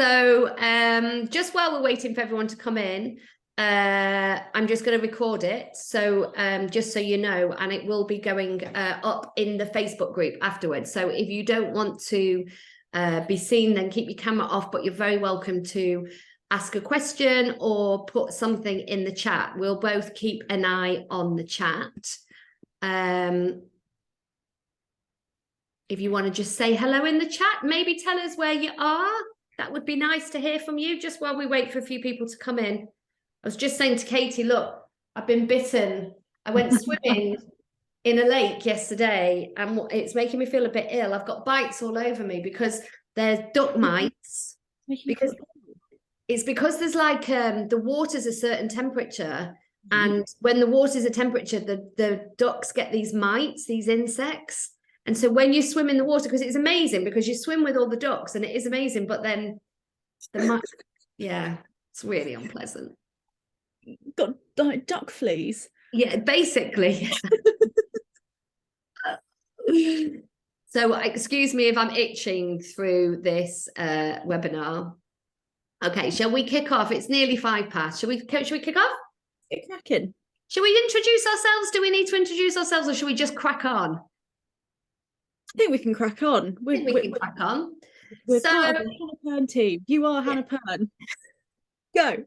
So just while we're waiting for everyone to come in, I'm just going to record it. So just so you know, and it will be going up in the Facebook group afterwards. So if you don't want to be seen, then keep your camera off, but you're very welcome to ask a question or put something in the chat. We'll both keep an eye on the chat. If you want to just say hello in the chat, maybe tell us where you are. That would be nice to hear from you just while we wait for a few people to come in. I was just saying to Katie, look, I've been bitten. I went swimming in a lake yesterday and it's making me feel a bit ill. I've got bites all over me because there's duck mites. Because there's like the water's a certain temperature, and when the water's a temperature, the ducks get these mites, these insects. And so when you swim in the water, because it's amazing, because you swim with all the ducks and it is amazing, but then yeah, it's really unpleasant. Got like duck fleas. Yeah, basically. So excuse me if I'm itching through this webinar. Okay, shall we kick off? It's nearly 5 past. Shall we kick off? Get cracking. Shall we introduce ourselves? Do we need to introduce ourselves, or should we just crack on? I think we can crack on. We can crack on. We're part of the Hannah Pern team. You are Hannah Pern. Go.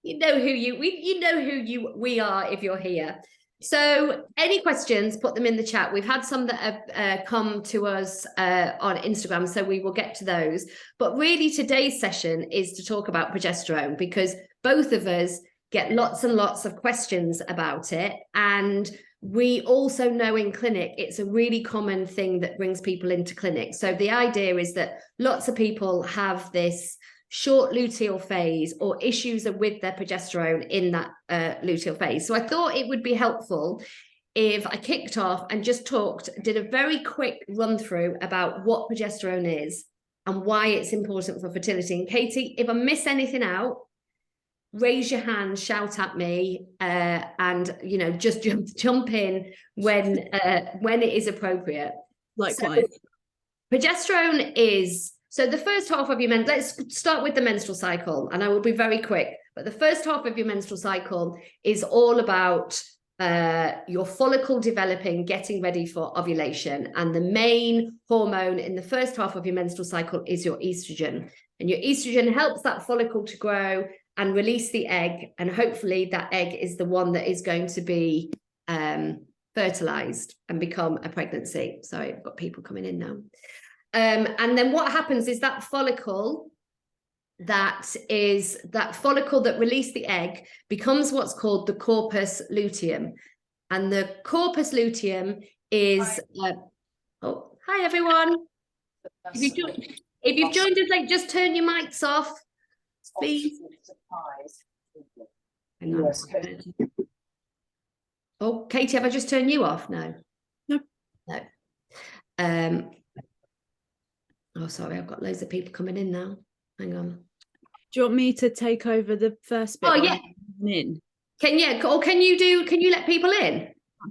You know who we are if you're here. So any questions, put them in the chat. We've had some that have come to us on Instagram, so we will get to those. But really today's session is to talk about progesterone, because both of us get lots and lots of questions about it. And we also know in clinic, it's a really common thing that brings people into clinic. So the idea is that lots of people have this short luteal phase or issues with their progesterone in that luteal phase. So I thought it would be helpful if I kicked off and just did a very quick run through about what progesterone is and why it's important for fertility. And Katie, if I miss anything out, raise your hand, shout at me, and just jump in when it is appropriate. Likewise. So, progesterone is, so the first half of your let's start with the menstrual cycle, and I will be very quick, but the first half of your menstrual cycle is all about your follicle developing, getting ready for ovulation. And the main hormone in the first half of your menstrual cycle is your estrogen. And your estrogen helps that follicle to grow and release the egg. And hopefully that egg is the one that is going to be fertilized and become a pregnancy. Sorry, I've got people coming in now. And then what happens is that follicle that released the egg becomes what's called the corpus luteum. And the corpus luteum is, hi everyone. If you've joined us late, just turn your mics off, please. Hang on. Oh, Katie, have I just turned you off? No. Oh, sorry, I've got loads of people coming in now. Hang on. Do you want me to take over the first bit? Oh, yeah. In? Can you let people in?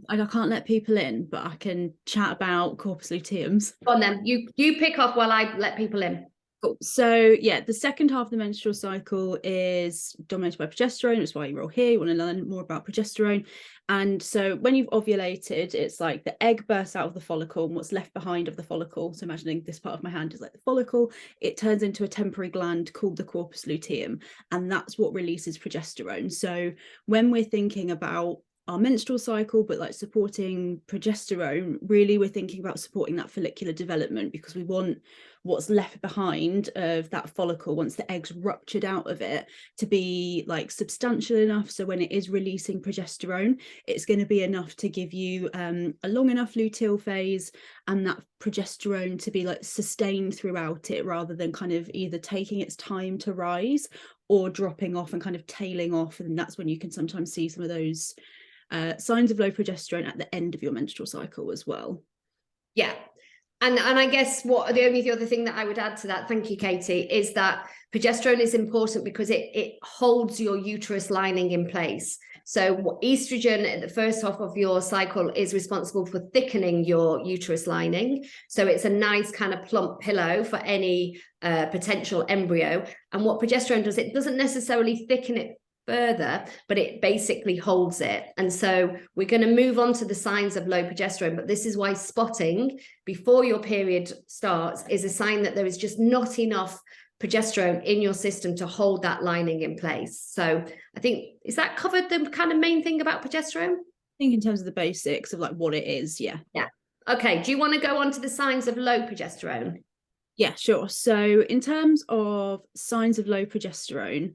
I can't let people in, but I can chat about corpus luteums. Go on then, you pick off while I let people in. Cool. So yeah, the second half of the menstrual cycle is dominated by progesterone. That's why you're all here. You want to learn more about progesterone. And so when you've ovulated, it's like the egg bursts out of the follicle, and what's left behind of the follicle, so imagining this part of my hand is like the follicle, it turns into a temporary gland called the corpus luteum, and that's what releases progesterone. So when we're thinking about our menstrual cycle, but like supporting progesterone, really we're thinking about supporting that follicular development, because we want what's left behind of that follicle once the egg's ruptured out of it to be like substantial enough, so when it is releasing progesterone, it's going to be enough to give you a long enough luteal phase, and that progesterone to be like sustained throughout it, rather than kind of either taking its time to rise or dropping off and kind of tailing off. And that's when you can sometimes see some of those signs of low progesterone at the end of your menstrual cycle as well. Yeah. And I guess the other thing that I would add to that, thank you, Katie, is that progesterone is important because it holds your uterus lining in place. So estrogen at the first half of your cycle is responsible for thickening your uterus lining. So it's a nice kind of plump pillow for any potential embryo. And what progesterone does, it doesn't necessarily thicken it further, but it basically holds it. And so we're going to move on to the signs of low progesterone, but this is why spotting before your period starts is a sign that there is just not enough progesterone in your system to hold that lining in place. So I think, is that covered the kind of main thing about progesterone? I think in terms of the basics of like what it is, yeah. Okay, do you want to go on to the signs of low progesterone? Yeah, sure. So in terms of signs of low progesterone,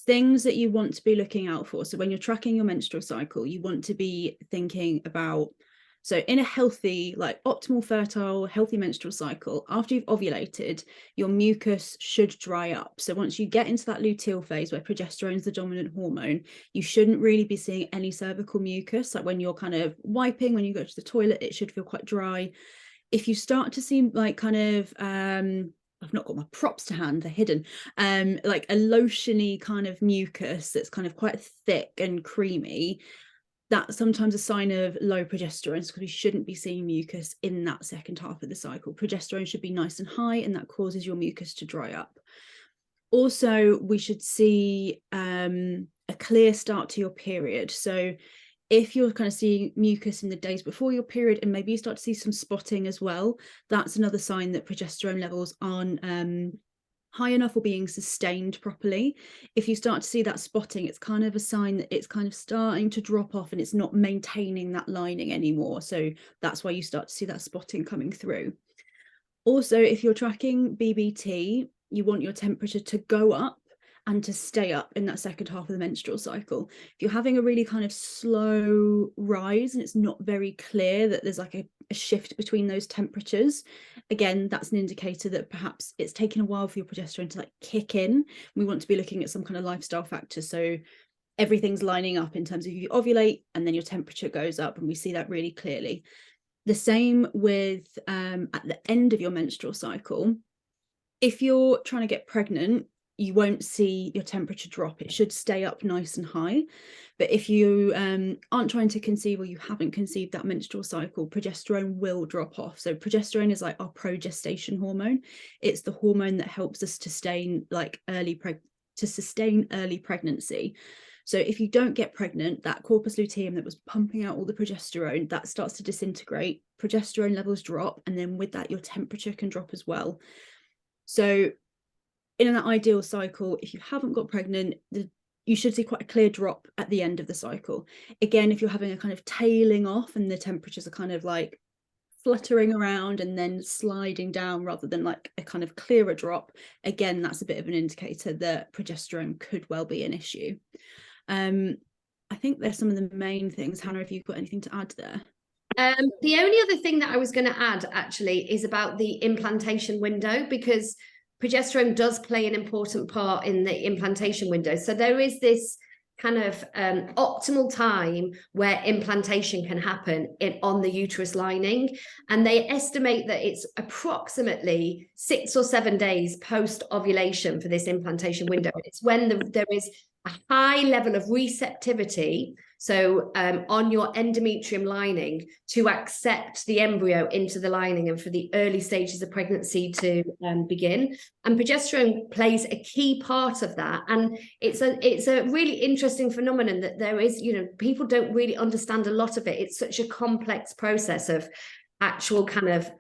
things that you want to be looking out for. So when you're tracking your menstrual cycle, you want to be thinking about, so in a healthy, like optimal, fertile, healthy menstrual cycle, after you've ovulated, your mucus should dry up. So once you get into that luteal phase where progesterone is the dominant hormone, you shouldn't really be seeing any cervical mucus. Like when you're kind of wiping, when you go to the toilet, it should feel quite dry. If you start to see like kind of I've not got my props to hand, they're hidden, like a lotiony kind of mucus that's kind of quite thick and creamy, that's sometimes a sign of low progesterone, because we shouldn't be seeing mucus in that second half of the cycle. Progesterone should be nice and high, and that causes your mucus to dry up. Also, we should see a clear start to your period. So if you're kind of seeing mucus in the days before your period, and maybe you start to see some spotting as well, that's another sign that progesterone levels aren't high enough or being sustained properly. If you start to see that spotting, it's kind of a sign that it's kind of starting to drop off and it's not maintaining that lining anymore. So that's why you start to see that spotting coming through. Also, if you're tracking BBT, you want your temperature to go up and to stay up in that second half of the menstrual cycle. If you're having a really kind of slow rise and it's not very clear that there's like a shift between those temperatures, again, that's an indicator that perhaps it's taken a while for your progesterone to like kick in. We want to be looking at some kind of lifestyle factors. So everything's lining up in terms of you ovulate and then your temperature goes up, and we see that really clearly. The same with at the end of your menstrual cycle. If you're trying to get pregnant, you won't see your temperature drop. It should stay up nice and high. But if you aren't trying to conceive, or you haven't conceived that menstrual cycle, progesterone will drop off. So progesterone is like our progestation hormone. It's the hormone that helps us to sustain early pregnancy. So if you don't get pregnant, that corpus luteum that was pumping out all the progesterone, that starts to disintegrate, progesterone levels drop, and then with that, your temperature can drop as well. So in an ideal cycle, if you haven't got pregnant, you should see quite a clear drop at the end of the cycle. Again, if you're having a kind of tailing off and the temperatures are kind of like fluttering around and then sliding down rather than like a kind of clearer drop, again, that's a bit of an indicator that progesterone could well be an issue. I think there's some of the main things. Hannah, if you've got anything to add there. The only other thing that I was going to add actually is about the implantation window, because progesterone does play an important part in the implantation window. So there is this kind of optimal time where implantation can happen on the uterus lining. And they estimate that it's approximately 6 or 7 days post ovulation for this implantation window. It's when there is a high level of receptivity, so on your endometrium lining, to accept the embryo into the lining and for the early stages of pregnancy to begin. And progesterone plays a key part of that. And it's a really interesting phenomenon that there is, people don't really understand a lot of it. It's such a complex process of actual kind of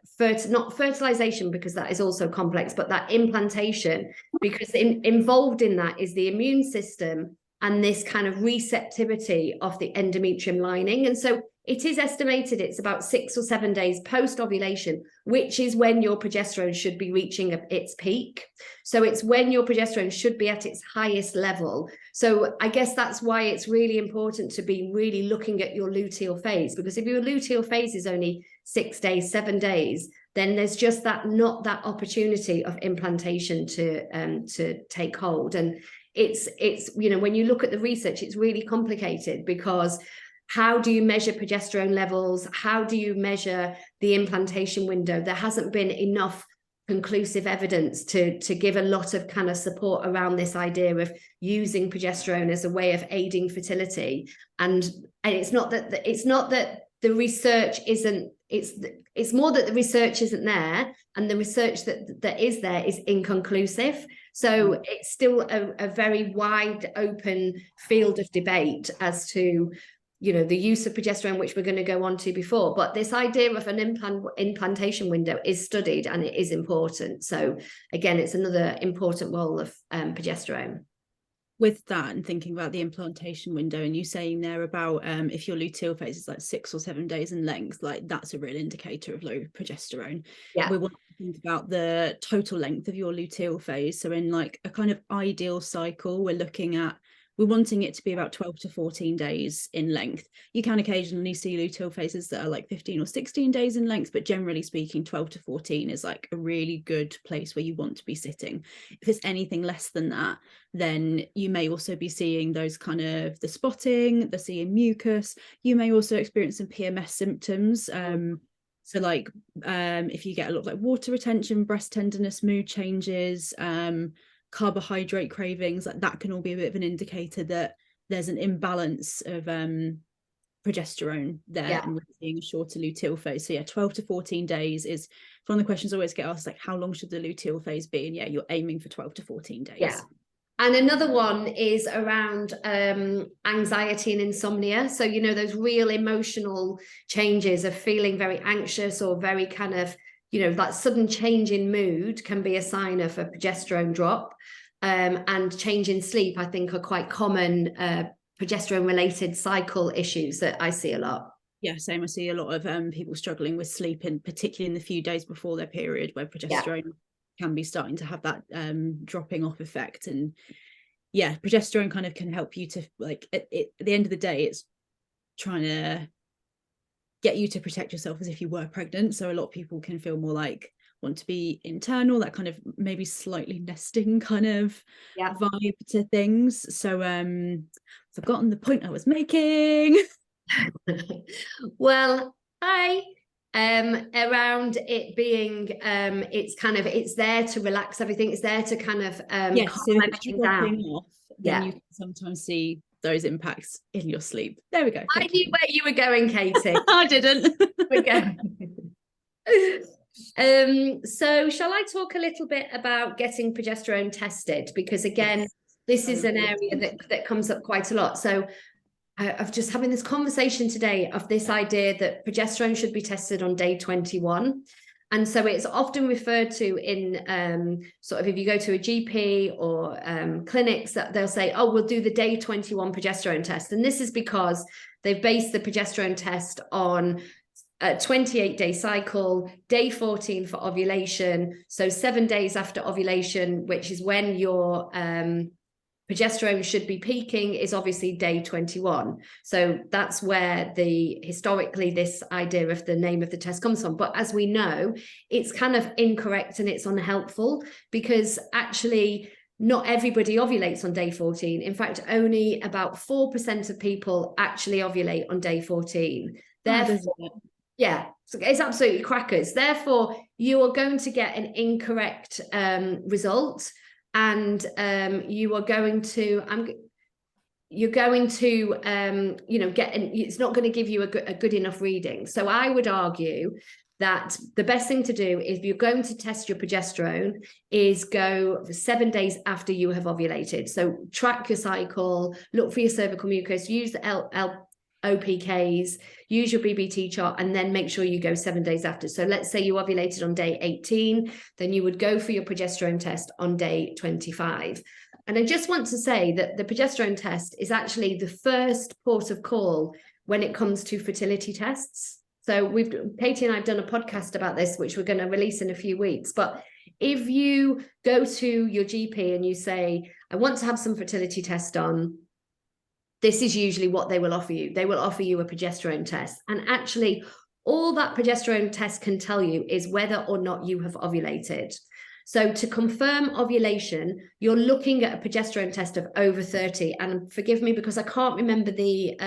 not fertilization, because that is also complex, but that implantation, because involved in that is the immune system and this kind of receptivity of the endometrium lining. And so it is estimated it's about 6 or 7 days post ovulation, which is when your progesterone should be reaching its peak. So it's when your progesterone should be at its highest level. So I guess that's why it's really important to be really looking at your luteal phase, because if your luteal phase is only 6 days, 7 days, then there's just not that opportunity of implantation to take hold. And it's when you look at the research, it's really complicated, because how do you measure progesterone levels? How do you measure the implantation window? There hasn't been enough conclusive evidence to give a lot of kind of support around this idea of using progesterone as a way of aiding fertility. And it's not that the research isn't, it's more that the research isn't there, and the research that is there is inconclusive. So it's still a very wide open field of debate as to, you know, the use of progesterone, which we're going to go on to before. But this idea of an implantation window is studied, and it is important. So again, it's another important role of progesterone. With that, and thinking about the implantation window, and you saying there about if your luteal phase is like 6 or 7 days in length, like that's a real indicator of low progesterone. Yeah. We want to think about the total length of your luteal phase. So in like a kind of ideal cycle, we're wanting it to be about 12 to 14 days in length. You can occasionally see luteal phases that are like 15 or 16 days in length, but generally speaking, 12 to 14 is like a really good place where you want to be sitting. If it's anything less than that, then you may also be seeing those kind of the spotting, the seeing mucus. You may also experience some PMS symptoms. So like if you get a lot of like water retention, breast tenderness, mood changes, carbohydrate cravings, like that can all be a bit of an indicator that there's an imbalance of progesterone there, and we're seeing a shorter luteal phase. So yeah, 12 to 14 days is one of the questions I always get asked, like how long should the luteal phase be? And yeah, you're aiming for 12 to 14 days. Yeah. And another one is around anxiety and insomnia. So, you know, those real emotional changes of feeling very anxious or very kind of, you know, that sudden change in mood can be a sign of a progesterone drop. And change in sleep, I think, are quite common progesterone-related cycle issues that I see a lot. Yeah, same. I see a lot of people struggling with sleep, and particularly in the few days before their period, where progesterone can be starting to have that dropping off effect. And yeah, progesterone kind of can help you to, like, at the end of the day, it's trying to get you to protect yourself as if you were pregnant. So a lot of people can feel more like want to be internal, that kind of maybe slightly nesting kind of vibe to things. So forgotten the point I was making. Well, around it being it's there to relax everything. It's there to kind of yes, so calm if it's everything down. off, then you can sometimes see those impacts in your sleep. There we go. I knew where you were going, Katie. I didn't. So shall I talk a little bit about getting progesterone tested? Because again, this is an area that comes up quite a lot. So I've just having this conversation today of this idea that progesterone should be tested on day 21. And so it's often referred to in sort of, if you go to a GP or clinics, that they'll say, oh, we'll do the day 21 progesterone test. And this is because they've based the progesterone test on a 28-day cycle, day 14 for ovulation. So 7 days after ovulation, which is when your progesterone should be peaking, is obviously day 21. So that's where historically this idea of the name of the test comes from. But as we know, it's kind of incorrect and it's unhelpful, because actually not everybody ovulates on day 14. In fact, only about 4% of people actually ovulate on day 14. Therefore, yeah, it's absolutely crackers. Therefore, you are going to get an incorrect result. And you are going to, it's not going to give you a good enough reading. So I would argue that the best thing to do, if you're going to test your progesterone, is go 7 days after you have ovulated. So track your cycle, look for your cervical mucus, use the OPKs, use your BBT chart, and then make sure you go 7 days after. So let's say you ovulated on day 18, then you would go for your progesterone test on day 25. And I just want to say that the progesterone test is actually the first port of call when it comes to fertility tests. So Katie and I have done a podcast about this, which we're going to release in a few weeks. But if you go to your GP and you say, I want to have some fertility test done, this is usually what they will offer you. They will offer you a progesterone test. And actually, all that progesterone test can tell you is whether or not you have ovulated. So to confirm ovulation, you're looking at a progesterone test of over 30. And forgive me, because I can't remember the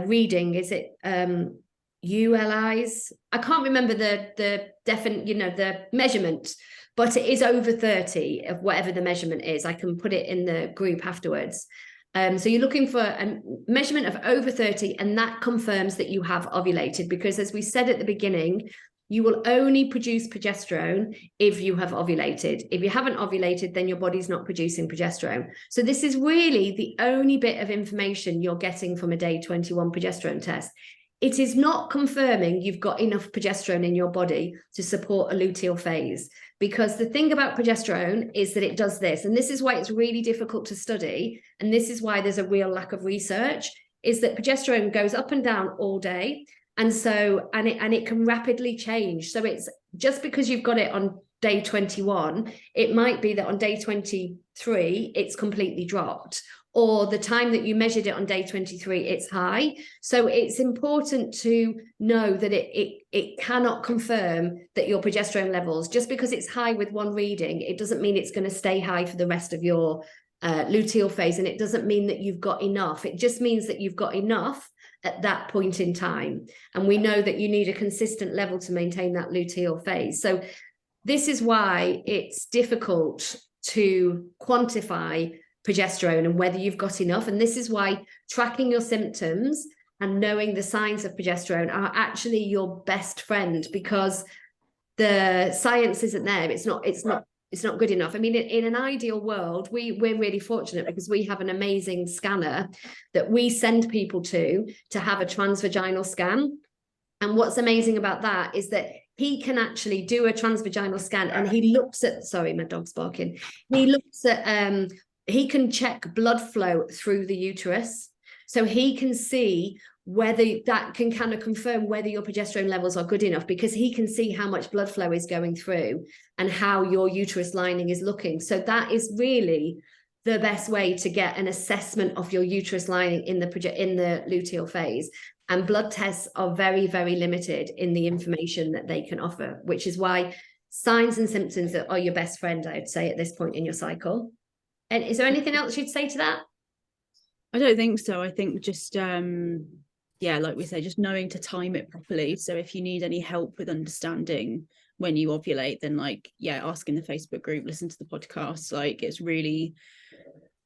reading. Is it ULIs. I can't remember the measurement, but it is over 30 of whatever the measurement is. I can put it in the group afterwards. So you're looking for a measurement of over 30, and that confirms that you have ovulated, because as we said at the beginning, you will only produce progesterone if you have ovulated. If you haven't ovulated, then your body's not producing progesterone. So this is really the only bit of information you're getting from a day 21 progesterone test. It is not confirming you've got enough progesterone in your body to support a luteal phase, because the thing about progesterone is that it does this, and this is why it's really difficult to study, and this is why there's a real lack of research, is that progesterone goes up and down all day. And so, and it can rapidly change. So it's just because you've got it on day 21, it might be that on day 23, it's completely dropped, or the time that you measured it on day 23, it's high. So it's important to know that it cannot confirm that your progesterone levels, just because it's high with one reading, it doesn't mean it's going to stay high for the rest of your luteal phase. And it doesn't mean that you've got enough. It just means that you've got enough at that point in time. And we know that you need a consistent level to maintain that luteal phase. So this is why it's difficult to quantify progesterone and whether you've got enough. And this is why tracking your symptoms and knowing the signs of progesterone are actually your best friend, because the science isn't there. It's not good enough. I mean, in an ideal world, we're really fortunate because we have an amazing scanner that we send people to have a transvaginal scan. And what's amazing about that is that he can actually do a transvaginal scan, and he looks at, sorry, my dog's barking. He looks at, he can check blood flow through the uterus. So he can see whether that can kind of confirm whether your progesterone levels are good enough, because he can see how much blood flow is going through and how your uterus lining is looking. So that is really the best way to get an assessment of your uterus lining in the luteal phase. And blood tests are very, very limited in the information that they can offer, which is why signs and symptoms are your best friend, I'd say, at this point in your cycle. And is there anything else you'd say to that? I don't think so. I think just yeah, like we say, just knowing to time it properly. So if you need any help with understanding when you ovulate, then ask in the Facebook group, listen to the podcast. Like, it's really,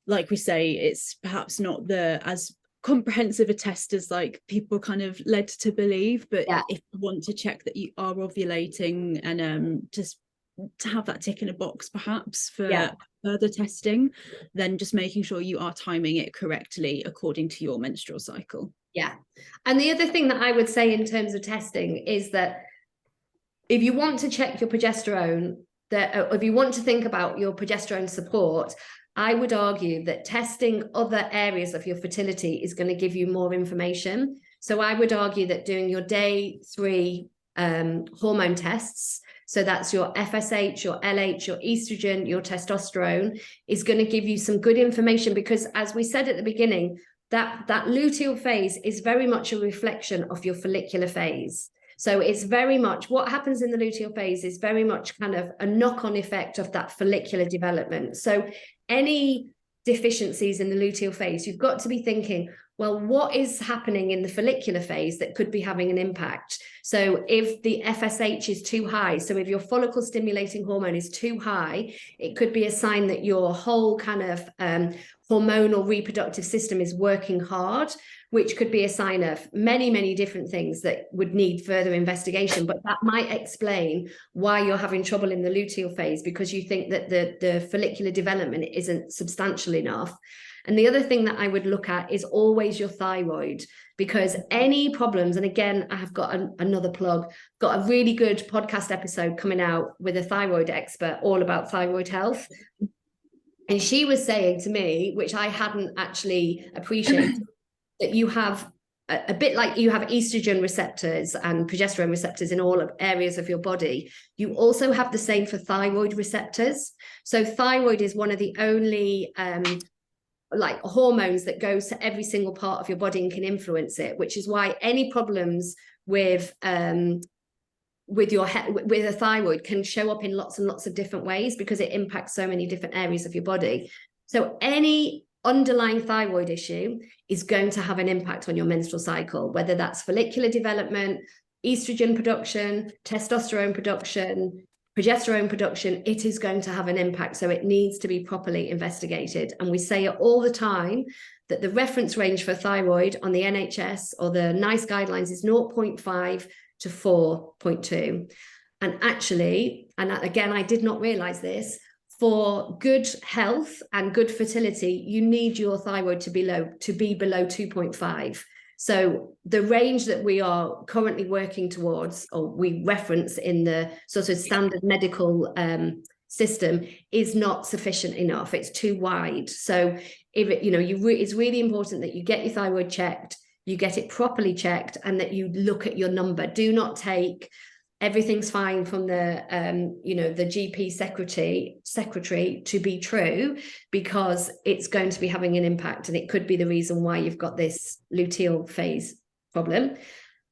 like we say, it's perhaps not as comprehensive a test as like people kind of led to believe, but if you want to check that you are ovulating and just to have that tick in a box perhaps for further testing, then just making sure you are timing it correctly according to your menstrual cycle. Yeah. And the other thing that I would say in terms of testing is that if you want to check your progesterone, if you want to think about your progesterone support, I would argue that testing other areas of your fertility is going to give you more information. So I would argue that doing your day 3 hormone tests, so that's your FSH, your LH, your estrogen, your testosterone, is going to give you some good information, because as we said at the beginning, that luteal phase is very much a reflection of your follicular phase. So it's very much what happens in the luteal phase is very much kind of a knock-on effect of that follicular development. So any deficiencies in the luteal phase, you've got to be thinking, well, what is happening in the follicular phase that could be having an impact? So if the FSH is too high, so if your follicle stimulating hormone is too high, it could be a sign that your whole kind of hormonal reproductive system is working hard, which could be a sign of many, many different things that would need further investigation. But that might explain why you're having trouble in the luteal phase, because you think that the follicular development isn't substantial enough. And the other thing that I would look at is always your thyroid, because any problems, and again, I have got another plug, got a really good podcast episode coming out with a thyroid expert all about thyroid health. And she was saying to me, which I hadn't actually appreciated, that you have a bit like you have estrogen receptors and progesterone receptors in all areas of your body. You also have the same for thyroid receptors. So thyroid is one of the only like hormones that goes to every single part of your body and can influence it, which is why any problems with a thyroid can show up in lots and lots of different ways, because it impacts so many different areas of your body. So any underlying thyroid issue is going to have an impact on your menstrual cycle, whether that's follicular development, estrogen production, testosterone production, progesterone production. It is going to have an impact. So it needs to be properly investigated. And we say it all the time that the reference range for thyroid on the NHS or the NICE guidelines is 0.5 to 4.2. And actually, and again, I did not realize this, for good health and good fertility, you need your thyroid to be below 2.5. So the range that we are currently working towards, or we reference in the sort of standard medical system, is not sufficient enough. It's too wide. So if it, it's really important that you get your thyroid checked, you get it properly checked, and that you look at your number. Do not take everything's fine from the the GP secretary to be true, because it's going to be having an impact, and it could be the reason why you've got this luteal phase problem.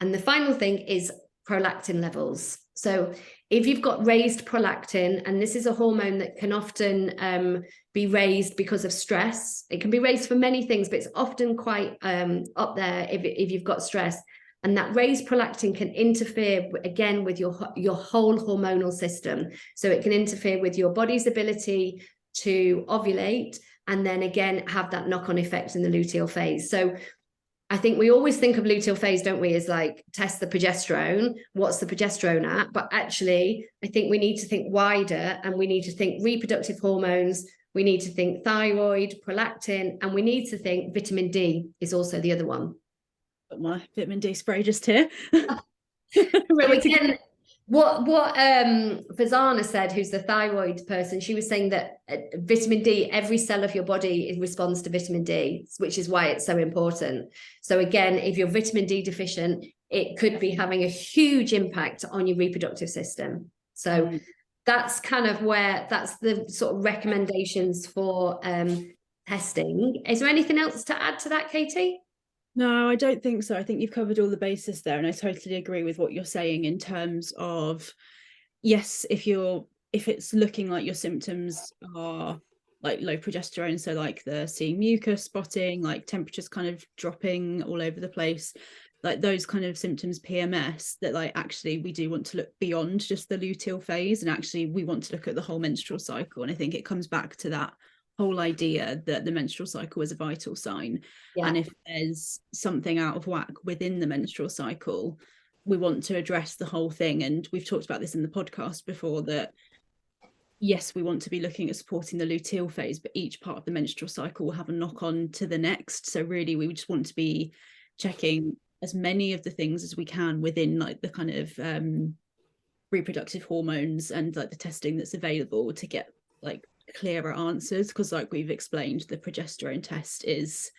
And the final thing is prolactin levels. So if you've got raised prolactin, and this is a hormone that can often be raised because of stress, it can be raised for many things, but it's often quite up there if you've got stress. And that raised prolactin can interfere again with your whole hormonal system. So it can interfere with your body's ability to ovulate, and then again have that knock-on effect in the luteal phase. So I think we always think of luteal phase, don't we, as like test the progesterone. What's the progesterone at? But actually, I think we need to think wider, and we need to think reproductive hormones. We need to think thyroid, prolactin, and we need to think vitamin D is also the other one. Got my vitamin D spray just here. So again, what Fazana said, who's the thyroid person, she was saying that vitamin D, every cell of your body responds to vitamin D, which is why it's so important. So again, if you're vitamin D deficient, it could be having a huge impact on your reproductive system. So that's kind of that's the sort of recommendations for testing. Is there anything else to add to that, Katie? No, I don't think so. I think you've covered all the bases there, and I totally agree with what you're saying in terms of, yes, if it's looking like your symptoms are like low progesterone, so like the seeing mucus, spotting, like temperatures kind of dropping all over the place, like those kind of symptoms, PMS, that like actually we do want to look beyond just the luteal phase, and actually we want to look at the whole menstrual cycle. And I think it comes back to that whole idea that the menstrual cycle is a vital sign. And if there's something out of whack within the menstrual cycle, we want to address the whole thing. And we've talked about this in the podcast before, that yes, we want to be looking at supporting the luteal phase, but each part of the menstrual cycle will have a knock on to the next. So really we just want to be checking as many of the things as we can within like the kind of reproductive hormones and like the testing that's available to get like clearer answers, because like we've explained, the progesterone test it's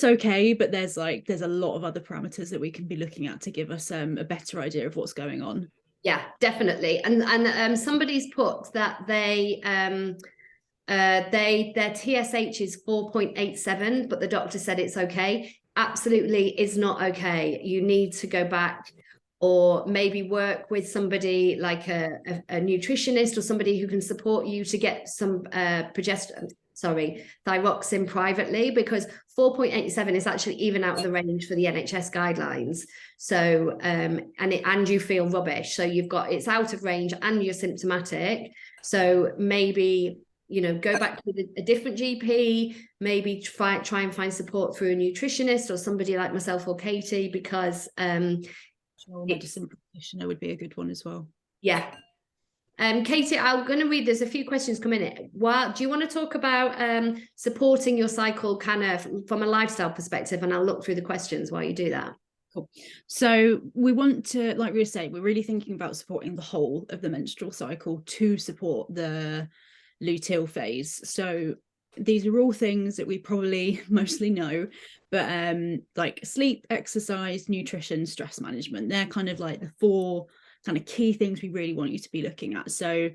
okay, but there's a lot of other parameters that we can be looking at to give us a better idea of what's going on. Yeah, definitely. And somebody's put that their TSH is 4.87, but the doctor said it's okay. Absolutely is not okay. You need to go back, or maybe work with somebody like a nutritionist, or somebody who can support you to get some thyroxine privately, because 4.87 is actually even out of the range for the NHS guidelines. So and you feel rubbish, so it's out of range and you're symptomatic. So maybe go back to a different GP, maybe try and find support through a nutritionist or somebody like myself or Katie, because medicine practitioner would be a good one as well. Yeah. Katie, I'm going to read, there's a few questions coming in. Do you want to talk about supporting your cycle kind of from a lifestyle perspective, and I'll look through the questions while you do that? Cool. So we want to, like we were saying, we're really thinking about supporting the whole of the menstrual cycle to support the luteal phase. So these are all things that we probably mostly know, but like sleep, exercise, nutrition, stress management, they're kind of like the 4 kind of key things we really want you to be looking at. So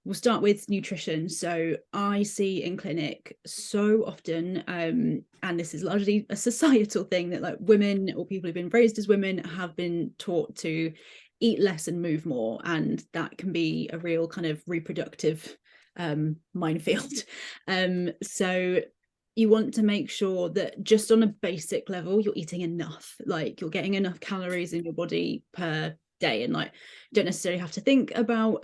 we'll start with nutrition. So I see in clinic so often, and this is largely a societal thing, that like women or people who've been raised as women have been taught to eat less and move more, and that can be a real kind of reproductive minefield. So you want to make sure that just on a basic level, you're eating enough, like you're getting enough calories in your body per day, and like don't necessarily have to think about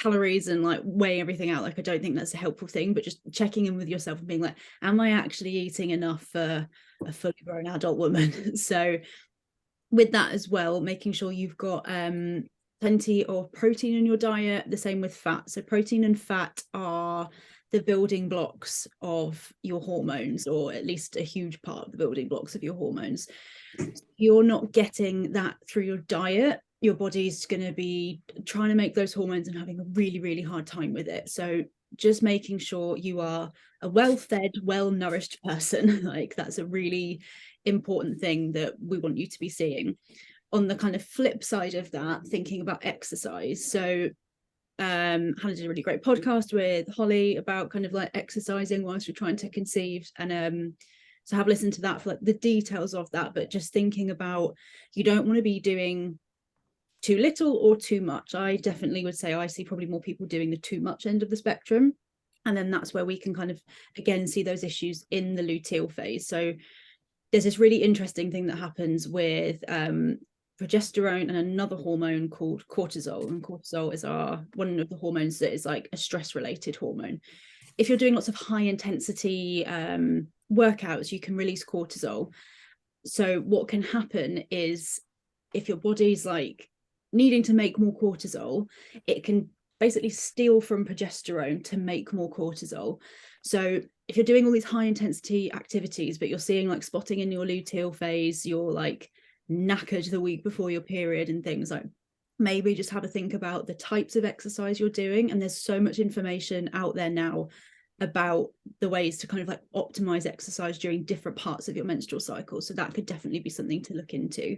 calories and like weighing everything out. Like I don't think that's a helpful thing, but just checking in with yourself and being like, am I actually eating enough for a fully grown adult woman? So with that as well, making sure you've got plenty of protein in your diet, the same with fat. So protein and fat are the building blocks of your hormones, or at least a huge part of the building blocks of your hormones. You're not getting that through your diet, your body's going to be trying to make those hormones and having a really, really hard time with it. So just making sure you are a well-fed, well-nourished person, like that's a really important thing that we want you to be seeing. On the kind of flip side of that, thinking about exercise. So Hannah did a really great podcast with Holly about kind of like exercising whilst you're trying to conceive, and so have listened to that for like the details of that. But just thinking about, you don't want to be doing too little or too much. I definitely would say I see probably more people doing the too much end of the spectrum, and then that's where we can kind of again see those issues in the luteal phase. So there's this really interesting thing that happens with progesterone and another hormone called cortisol, and cortisol is one of the hormones that is like a stress related hormone. If you're doing lots of high intensity workouts, you can release cortisol. So what can happen is, if your body's like needing to make more cortisol, it can basically steal from progesterone to make more cortisol. So if you're doing all these high intensity activities, but you're seeing like spotting in your luteal phase, you're like knackered the week before your period and things, like maybe just have a think about the types of exercise you're doing. And there's so much information out there now about the ways to kind of like optimize exercise during different parts of your menstrual cycle. So that could definitely be something to look into.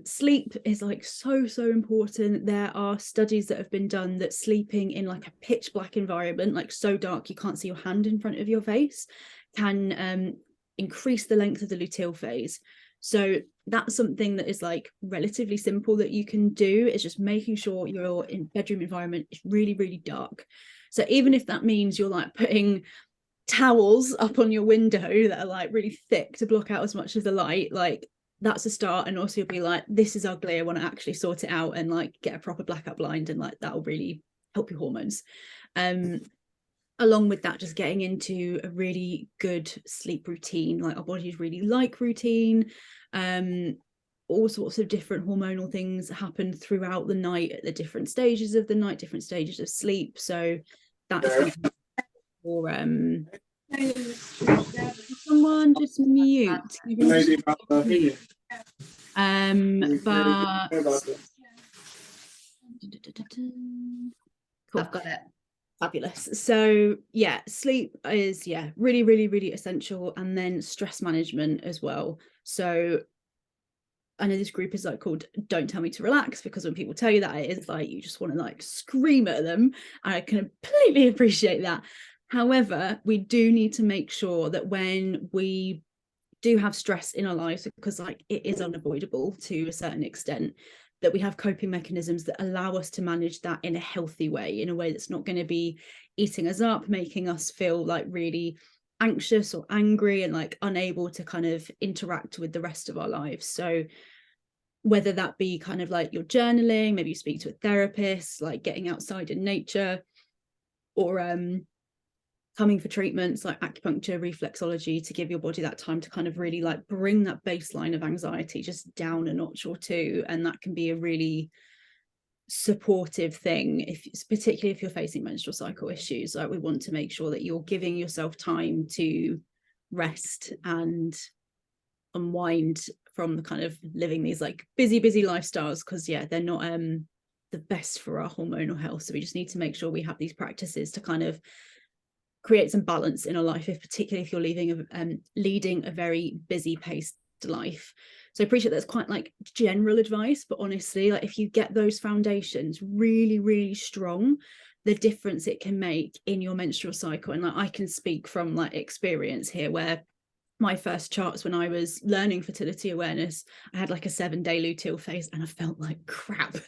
Sleep is like so important. There are studies that have been done that sleeping in like a pitch black environment, like so dark you can't see your hand in front of your face, can increase the length of the luteal phase. So that's something that is like relatively simple that you can do, is just making sure your bedroom environment is really, really dark. So even if that means you're like putting towels up on your window that are like really thick to block out as much of the light, like that's a start. And also you'll be like, this is ugly, I want to actually sort it out and like get a proper blackout blind, and like that'll really help your hormones. Along with that, just getting into a really good sleep routine. Like our bodies really like routine. All sorts of different hormonal things happen throughout the night at the different stages of the night, different stages of sleep. So that's for someone just mute. But cool. I've got it. Fabulous. So yeah, sleep is really essential, and then stress management as well. So I know this group is like called Don't Tell Me to Relax, because when people tell you that, it is like you just want to like scream at them. I can completely appreciate that. However, we do need to make sure that when we do have stress in our lives, because like it is unavoidable to a certain extent, that we have coping mechanisms that allow us to manage that in a healthy way, in a way that's not going to be eating us up, making us feel like really anxious or angry and like unable to kind of interact with the rest of our lives. So whether that be kind of like your journaling, maybe you speak to a therapist, like getting outside in nature, or coming for treatments like acupuncture, reflexology, to give your body that time to kind of really like bring that baseline of anxiety just down a notch or two. And that can be a really supportive thing, particularly if you're facing menstrual cycle issues. Like we want to make sure that you're giving yourself time to rest and unwind from the kind of living these like busy lifestyles, because they're not the best for our hormonal health. So we just need to make sure we have these practices to kind of create some balance in our life, particularly if you're leading a very busy paced life. So I appreciate that's quite like general advice, but honestly, like if you get those foundations really strong, the difference it can make in your menstrual cycle. And like I can speak from like experience here, where my first charts when I was learning fertility awareness, I had like a 7-day luteal phase and I felt like crap.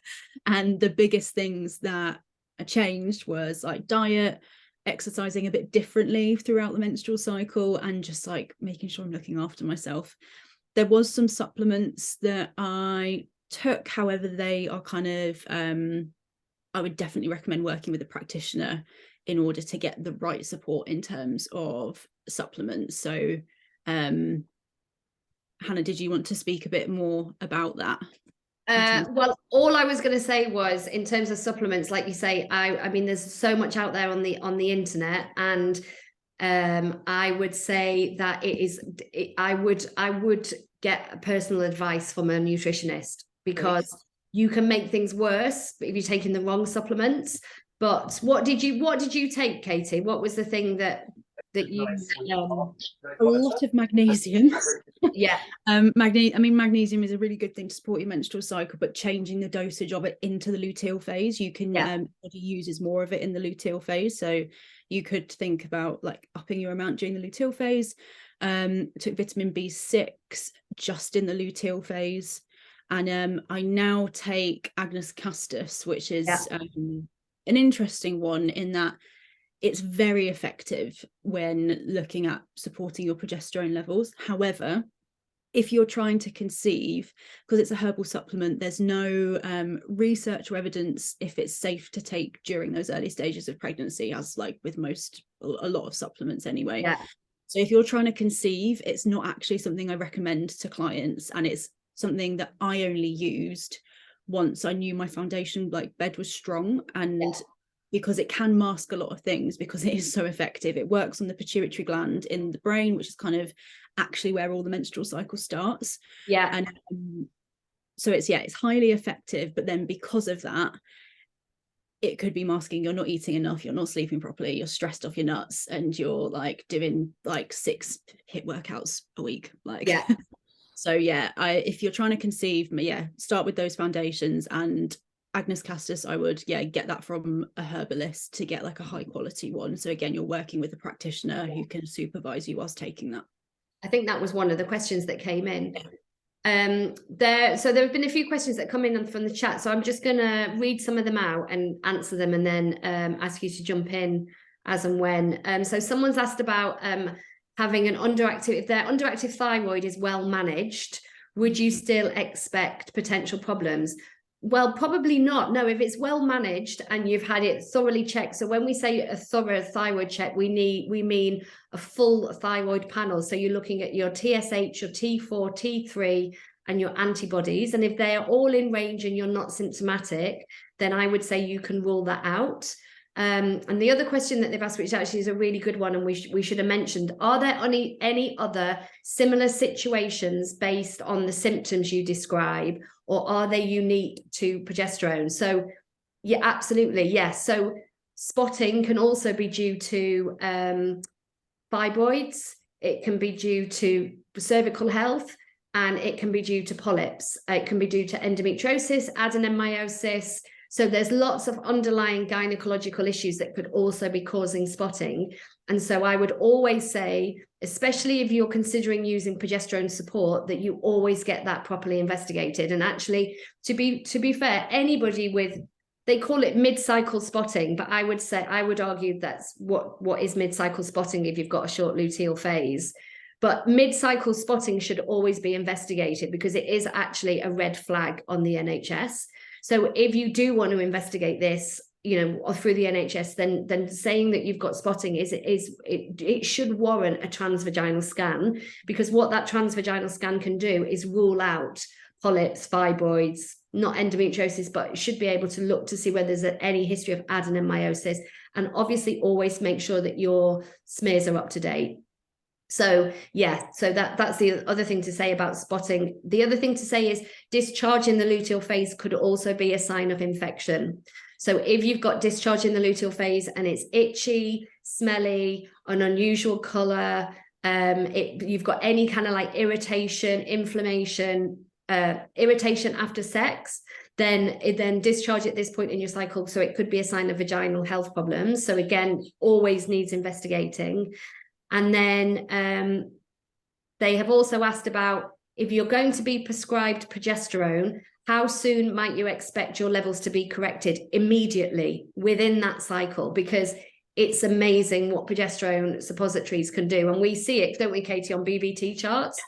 And the biggest things that I changed was like diet, exercising a bit differently throughout the menstrual cycle, and just like making sure I'm looking after myself. There was some supplements that I took, however, they are kind of, I would definitely recommend working with a practitioner in order to get the right support in terms of supplements. So, Hannah, did you want to speak a bit more about that? Well, all I was going to say was, in terms of supplements, like you say, I mean, there's so much out there on the internet, and I would say that I would get personal advice from a nutritionist, because you can make things worse if you're taking the wrong supplements. But what did you take, Katie? What was the thing that you a lot of magnesium. Yeah. Magnesium is a really good thing to support your menstrual cycle, but changing the dosage of it into the luteal phase, you can body uses more of it in the luteal phase. So you could think about like upping your amount during the luteal phase. Took vitamin B6 just in the luteal phase. And I now take Agnus castus, which is an interesting one in that it's very effective when looking at supporting your progesterone levels. However, if you're trying to conceive, because it's a herbal supplement, there's no research or evidence if it's safe to take during those early stages of pregnancy, as like with a lot of supplements anyway. So if you're trying to conceive, it's not actually something I recommend to clients, and it's something that I only used once I knew my foundation like bed was strong, and because it can mask a lot of things, because it is so effective. It works on the pituitary gland in the brain, which is kind of actually where all the menstrual cycle starts. And so it's highly effective, but then because of that, it could be masking you're not eating enough, you're not sleeping properly, you're stressed off your nuts, and you're like doing like 6 HIIT workouts a week, like so if you're trying to conceive, start with those foundations. And Agnus castus, I would get that from a herbalist to get like a high quality one. So again, you're working with a practitioner who can supervise you whilst taking that. I think that was one of the questions that came in. There have been a few questions that come in from the chat, so I'm just going to read some of them out and answer them, and then ask you to jump in as and when. So someone's asked about having an if their underactive thyroid is well managed, would you still expect potential problems? Well, probably not. No, if it's well managed and you've had it thoroughly checked. So when we say a thorough thyroid check, we mean a full thyroid panel. So you're looking at your TSH, your T4, T3, and your antibodies. And if they're all in range and you're not symptomatic, then I would say you can rule that out. And the other question that they've asked, which actually is a really good one, and we should have mentioned, are there any other similar situations based on the symptoms you describe, or are they unique to progesterone? So yeah, absolutely, yes. So spotting can also be due to fibroids, it can be due to cervical health, and it can be due to polyps. It can be due to endometriosis, adenomyosis. So there's lots of underlying gynecological issues that could also be causing spotting. And so I would always say, especially if you're considering using progesterone support, that you always get that properly investigated. And actually, to be fair, anybody with, they call it mid-cycle spotting, but I would argue that's what is mid-cycle spotting if you've got a short luteal phase. But mid-cycle spotting should always be investigated, because it is actually a red flag on the NHS. So if you do want to investigate this, or through the NHS, then saying that you've got spotting it should warrant a transvaginal scan, because what that transvaginal scan can do is rule out polyps, fibroids, not endometriosis, but it should be able to look to see whether there's any history of adenomyosis, and obviously always make sure that your smears are up to date. So so that's the other thing to say about spotting. The other thing to say is discharge in the luteal phase could also be a sign of infection. So if you've got discharge in the luteal phase and it's itchy, smelly, an unusual color, you've got any kind of like irritation, inflammation, irritation after sex, then discharge at this point in your cycle. So it could be a sign of vaginal health problems. So again, always needs investigating. And then they have also asked about, if you're going to be prescribed progesterone, how soon might you expect your levels to be corrected? Immediately, within that cycle, because it's amazing what progesterone suppositories can do. And we see it, don't we, Katie, on BBT charts?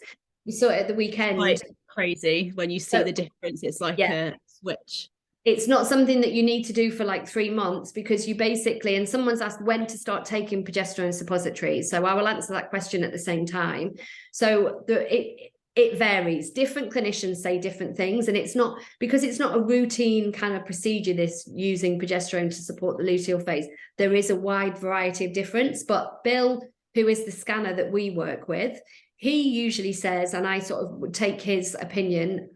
We saw it at the weekend. Quite crazy when you see the difference. It's like a switch. It's not something that you need to do for like 3 months, because you basically, and someone's asked when to start taking progesterone suppositories. So I will answer that question at the same time. So it varies. Different clinicians say different things, and it's not, because it's not a routine kind of procedure, this using progesterone to support the luteal phase. There is a wide variety of difference. But Bill, who is the scanner that we work with, he usually says, and I sort of take his opinion,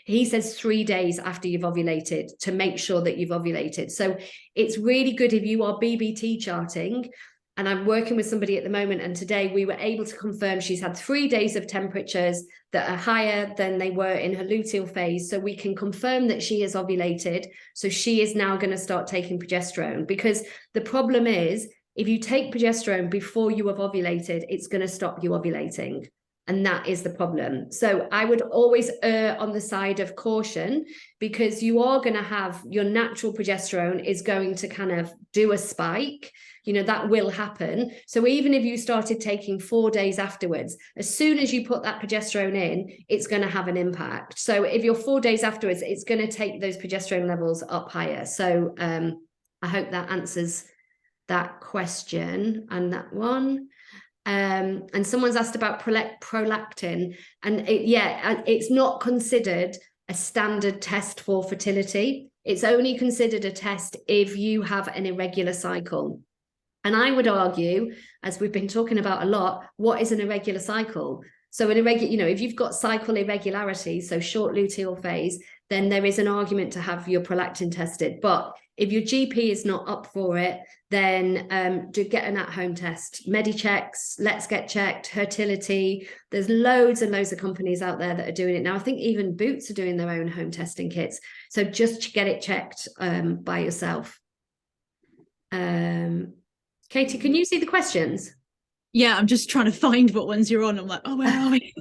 he says 3 days after you've ovulated to make sure that you've ovulated. So it's really good if you are BBT charting. And I'm working with somebody at the moment, and today we were able to confirm she's had 3 days of temperatures that are higher than they were in her luteal phase. So we can confirm that she has ovulated. So she is now going to start taking progesterone, because the problem is, if you take progesterone before you have ovulated, it's going to stop you ovulating. And that is the problem. So I would always err on the side of caution, because you are going to have your natural progesterone is going to kind of do a spike. That will happen. So even if you started taking 4 days afterwards, as soon as you put that progesterone in, it's going to have an impact. So if you're 4 days afterwards, it's going to take those progesterone levels up higher. So I hope that answers that question and that one. And someone's asked about prolactin, and it's not considered a standard test for fertility. It's only considered a test if you have an irregular cycle. And I would argue, as we've been talking about a lot, what is an irregular cycle? So an irregular, if you've got cycle irregularity, so short luteal phase, then there is an argument to have your prolactin tested. But if your GP is not up for it, then do get an at-home test. Medichecks, Let's Get Checked, Fertility. There's loads and loads of companies out there that are doing it now. I think even Boots are doing their own home testing kits. So just get it checked by yourself. Katie, can you see the questions? Yeah, I'm just trying to find what ones you're on. I'm like, oh, where are we?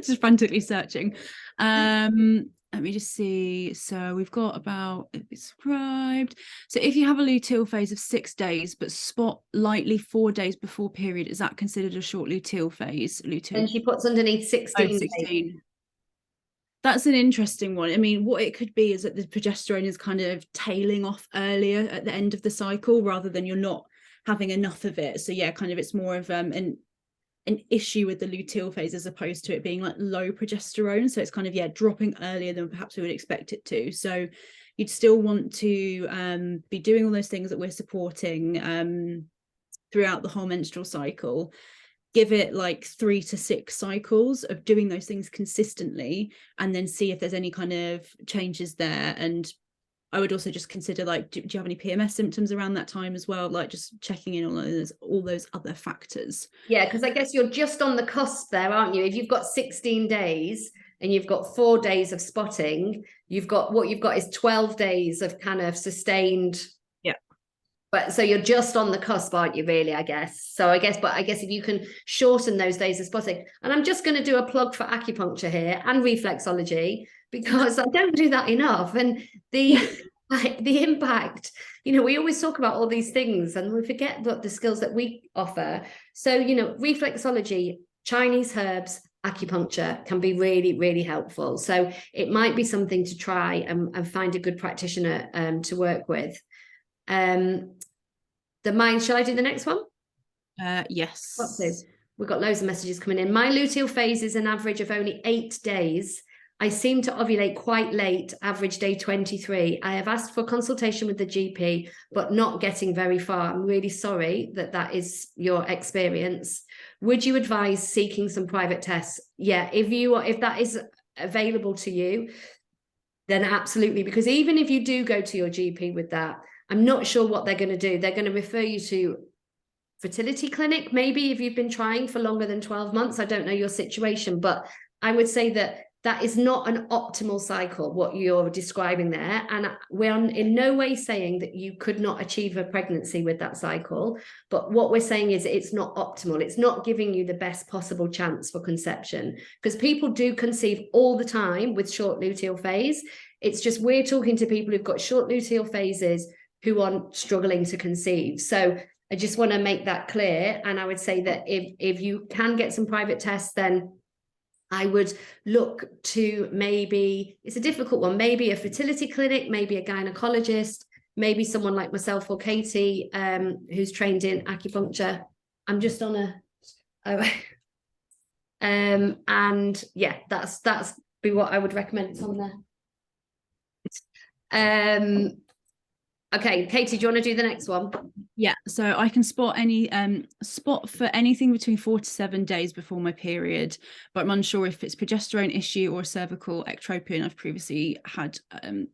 Just frantically searching. Let me just see. So we've got about described. So if you have a luteal phase of 6 days, but spot lightly 4 days before period, is that considered a short luteal phase? And she puts underneath 16. 16. That's an interesting one. I mean, what it could be is that the progesterone is kind of tailing off earlier at the end of the cycle, rather than you're not having enough of it. So yeah, kind of it's more of an issue with the luteal phase, as opposed to it being like low progesterone. So it's kind of dropping earlier than perhaps we would expect it to. So you'd still want to be doing all those things that we're supporting throughout the whole menstrual cycle. Give it like 3 to 6 cycles of doing those things consistently, and then see if there's any kind of changes there. And I would also just consider, like, do you have any PMS symptoms around that time as well? Like just checking in on all those other factors. Yeah, because I guess you're just on the cusp there, aren't you? If you've got 16 days and you've got 4 days of spotting, you've got 12 days of kind of sustained. Yeah. But so you're just on the cusp, aren't you, really, I guess? So I guess if you can shorten those days of spotting, and I'm just going to do a plug for acupuncture here and reflexology, because I don't do that enough. And the impact, we always talk about all these things and we forget the skills that we offer. So, reflexology, Chinese herbs, acupuncture can be really, really helpful. So it might be something to try and find a good practitioner to work with. Shall I do the next one? Yes. We've got loads of messages coming in. My luteal phase is an average of only 8 days. I seem to ovulate quite late, average day 23. I have asked for consultation with the GP, but not getting very far. I'm really sorry that is your experience. Would you advise seeking some private tests? Yeah, if that is available to you, then absolutely. Because even if you do go to your GP with that, I'm not sure what they're going to do. They're going to refer you to fertility clinic, maybe, if you've been trying for longer than 12 months. I don't know your situation, but I would say that is not an optimal cycle, what you're describing there. And we're in no way saying that you could not achieve a pregnancy with that cycle. But what we're saying is it's not optimal. It's not giving you the best possible chance for conception, because people do conceive all the time with short luteal phase. It's just we're talking to people who've got short luteal phases who are struggling to conceive. So I just want to make that clear. And I would say that if you can get some private tests, then I would look to, maybe, it's a difficult one, maybe a fertility clinic, maybe a gynecologist, maybe someone like myself or Katie, who's trained in acupuncture. I'm just on a, and yeah, that's be what I would recommend. It's on there. Okay, Katie, do you want to do the next one? Yeah, so I can spot for anything between 4 to 7 days before my period, but I'm unsure if it's progesterone issue or cervical ectropion I've previously had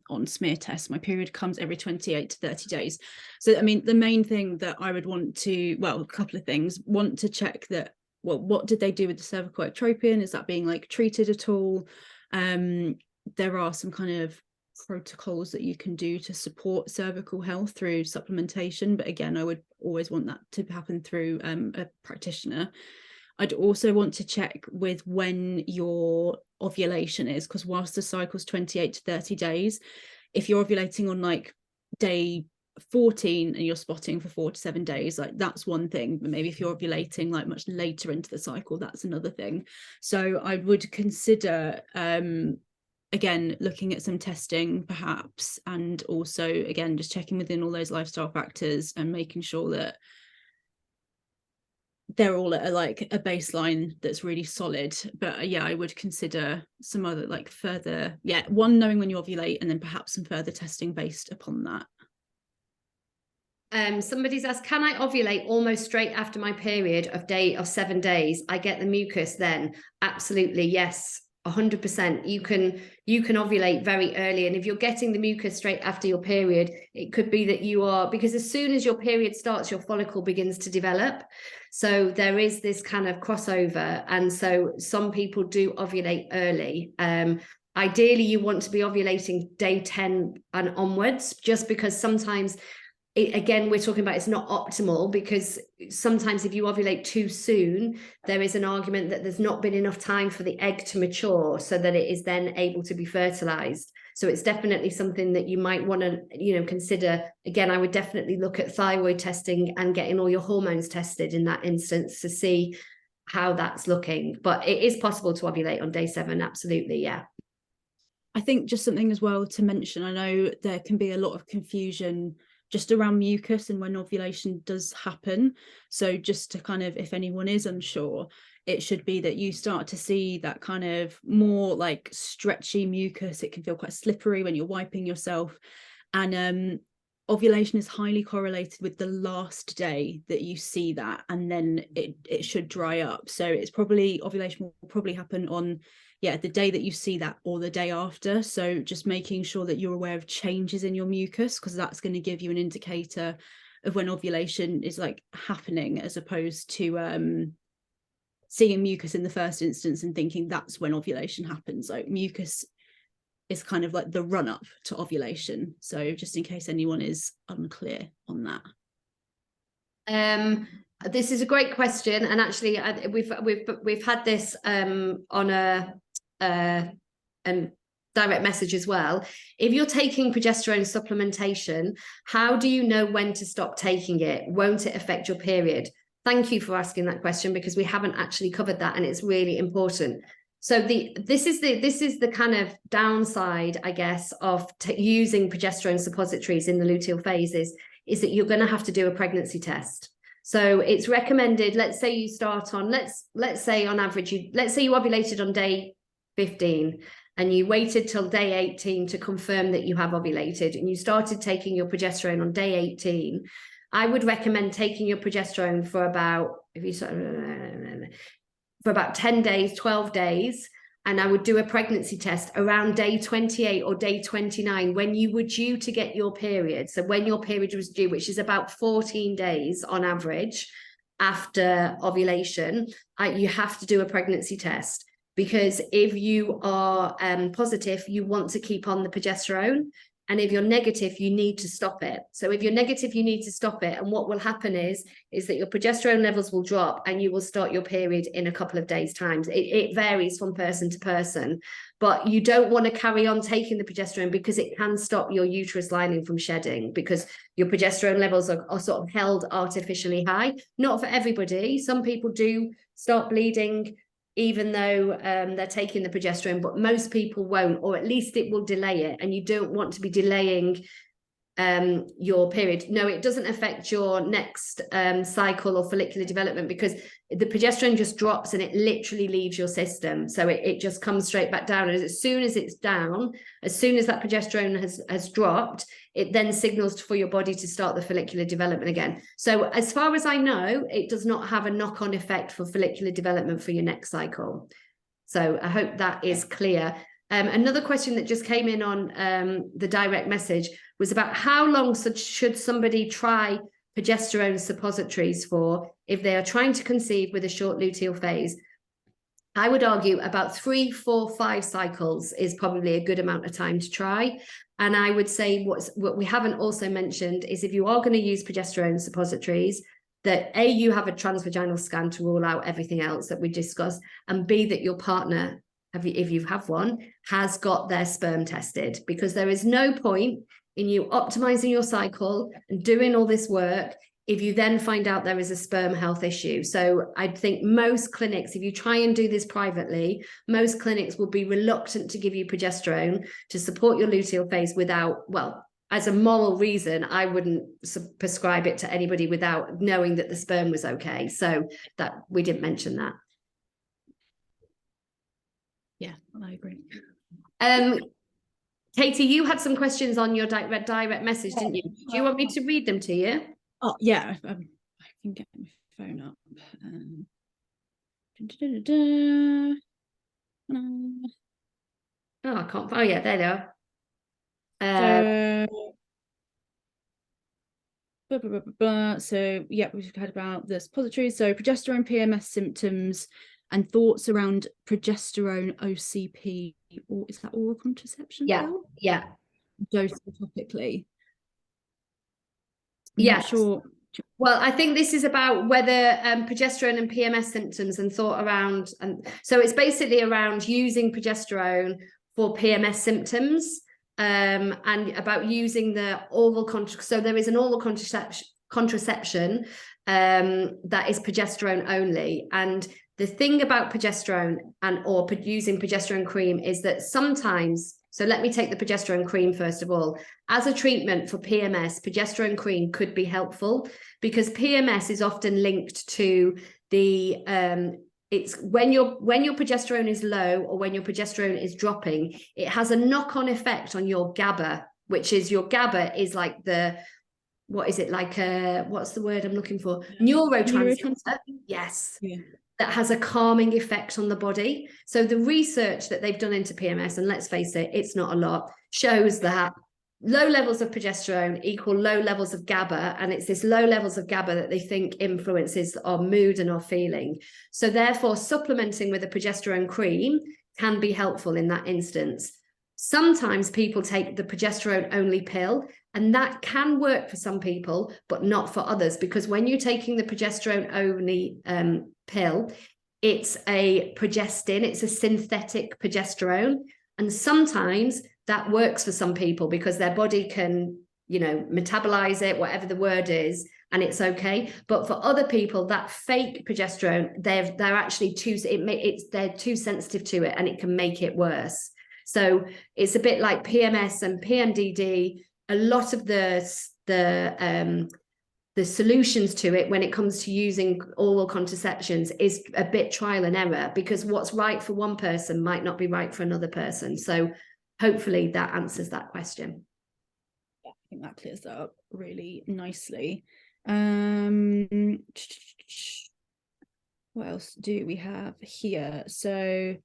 on smear tests. My period comes every 28 to 30 days. So, I mean, the main thing that I would want to, well, a couple of things, want to check that, well, what did they do with the cervical ectropion? Is that being like treated at all? There are some kind of protocols that you can do to support cervical health through supplementation, but again, I would always want that to happen through a practitioner. I'd also want to check with when your ovulation is, because whilst the cycle's 28 to 30 days, if you're ovulating on like day 14 and you're spotting for 4 to 7 days, like that's one thing, but maybe if you're ovulating like much later into the cycle, that's another thing. So I would consider again, looking at some testing perhaps, and also again just checking within all those lifestyle factors and making sure that they're all at a baseline that's really solid. But yeah, I would consider some other like further, one, knowing when you ovulate, and then perhaps some further testing based upon that. Somebody's asked, can I ovulate almost straight after my period of 7 days? I get the mucus then. Absolutely, yes. 100%. You can ovulate very early, and if you're getting the mucus straight after your period, it could be that you are, because as soon as your period starts, your follicle begins to develop, so there is this kind of crossover, and so some people do ovulate early. Ideally you want to be ovulating day 10 and onwards, just because sometimes again, we're talking about it's not optimal, because sometimes if you ovulate too soon, there is an argument that there's not been enough time for the egg to mature so that it is then able to be fertilized. So it's definitely something that you might want to, consider. Again, I would definitely look at thyroid testing and getting all your hormones tested in that instance to see how that's looking. But it is possible to ovulate on day 7. Absolutely. Yeah. I think just something as well to mention, I know there can be a lot of confusion just around mucus and when ovulation does happen. So just to kind of, if anyone is unsure, it should be that you start to see that kind of more like stretchy mucus. It can feel quite slippery when you're wiping yourself. And ovulation is highly correlated with the last day that you see that, and then it should dry up. So it's probably, ovulation will probably happen on the day that you see that or the day after. So just making sure that you're aware of changes in your mucus, because that's going to give you an indicator of when ovulation is like happening, as opposed to seeing mucus in the first instance and thinking that's when ovulation happens. Like mucus is kind of like the run up to ovulation. So just in case anyone is unclear on that. This is a great question, and actually we've had this on a direct message as well. If you're taking progesterone supplementation, how do you know when to stop taking it? Won't it affect your period? Thank you for asking that question, because we haven't actually covered that, and it's really important. So this is the kind of downside, I guess, of using progesterone suppositories in the luteal phases, is that you're going to have to do a pregnancy test. So it's recommended, let's say you start on, let's say on average, let's say you ovulated on day 15 and you waited till day 18 to confirm that you have ovulated, and you started taking your progesterone on day 18. I would recommend taking your progesterone for about, for about 10 days, 12 days. And I would do a pregnancy test around day 28 or day 29, when you were due to get your period. So when your period was due, which is about 14 days on average after ovulation, you have to do a pregnancy test. Because if you are positive, you want to keep on the progesterone. And if you're negative, you need to stop it. So if you're negative, you need to stop it. And what will happen is that your progesterone levels will drop and you will start your period in a couple of days' time. It varies from person to person. but you don't want to carry on taking the progesterone because it can stop your uterus lining from shedding, because your progesterone levels are sort of held artificially high. Not for everybody. Some people do start bleeding even though they're taking the progesterone, but most people won't, or at least it will delay it, and you don't want to be delaying your period. No, it doesn't affect your next cycle or follicular development, because the progesterone just drops and it literally leaves your system. So it just comes straight back down. And as soon as it's down, as soon as that progesterone has dropped, it then signals for your body to start the follicular development again. So as far as I know, it does not have a knock-on effect for follicular development for your next cycle. So I hope that is clear. Another question that just came in on the direct message was about how long should somebody try progesterone suppositories for if they are trying to conceive with a short luteal phase. I would argue about 3, 4, 5 cycles is probably a good amount of time to try. And I would say what we haven't also mentioned is, if you are going to use progesterone suppositories, that A, you have a transvaginal scan to rule out everything else that we discussed, and B, that your partner, if you have one, has got their sperm tested, because there is no point in you optimizing your cycle and doing all this work if you then find out there is a sperm health issue. So I think most clinics, if you try and do this privately, most clinics will be reluctant to give you progesterone to support your luteal phase without, well, as a moral reason, I wouldn't prescribe it to anybody without knowing that the sperm was okay. So that we didn't mention that. Yeah, I agree. Katie, you had some questions on your direct message, didn't you? Do you want me to read them to you? Oh, yeah, I can get my phone up. Oh, I can't. Oh, yeah, there they are. So yeah, we've had about the suppositories. So progesterone PMS symptoms and thoughts around progesterone OCP, or is that oral contraception? Yeah, yeah. Dosed topically. Yeah. Sure. Well, I think this is about whether progesterone and PMS symptoms and thought around, and so it's basically around using progesterone for PMS symptoms, and about using the oral so there is an oral contraception that is progesterone only. And the thing about progesterone or using progesterone cream is that sometimes, so let me take the progesterone cream first of all. As a treatment for PMS, progesterone cream could be helpful, because PMS is often linked to the it's when your progesterone is low or when your progesterone is dropping, it has a knock-on effect on your GABA, which is your GABA is like the, what is it, like what's the word I'm looking for? Neurotransmitter. Yes. Yeah. That has a calming effect on the body. So the research that they've done into PMS, and let's face it, it's not a lot, shows that low levels of progesterone equal low levels of GABA, and it's this low levels of GABA that they think influences our mood and our feeling. So therefore, supplementing with a progesterone cream can be helpful in that instance. Sometimes people take the progesterone only pill, and that can work for some people, but not for others, because when you're taking the progesterone only pill, it's a progestin, it's a synthetic progesterone, and sometimes that works for some people because their body can, metabolize it, whatever the word is, and it's okay. But for other people, that fake progesterone, they're actually they're too sensitive to it, and it can make it worse. So it's a bit like PMS and PMDD. A lot of the solutions to it when it comes to using oral contraceptions is a bit trial and error, because what's right for one person might not be right for another person. So hopefully that answers that question. Yeah, I think that clears that up really nicely. What else do we have here? So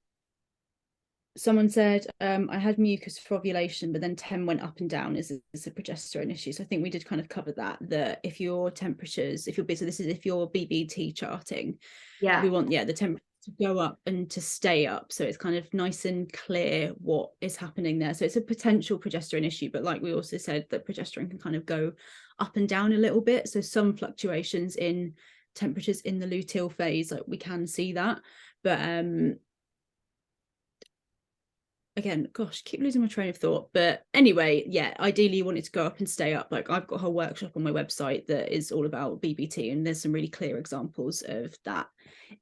someone said, I had mucus for ovulation, but then 10 went up and down. Is a progesterone issue? So I think we did kind of cover that if your temperatures, so this is if you're BBT charting, we want, the temperature to go up and to stay up. So it's kind of nice and clear what is happening there. So it's a potential progesterone issue, but like we also said, that progesterone can kind of go up and down a little bit. So some fluctuations in temperatures in the luteal phase, like we can see that. But again, gosh, keep losing my train of thought. But anyway, yeah, ideally you want it to go up and stay up. Like I've got a whole workshop on my website that is all about BBT, and there's some really clear examples of that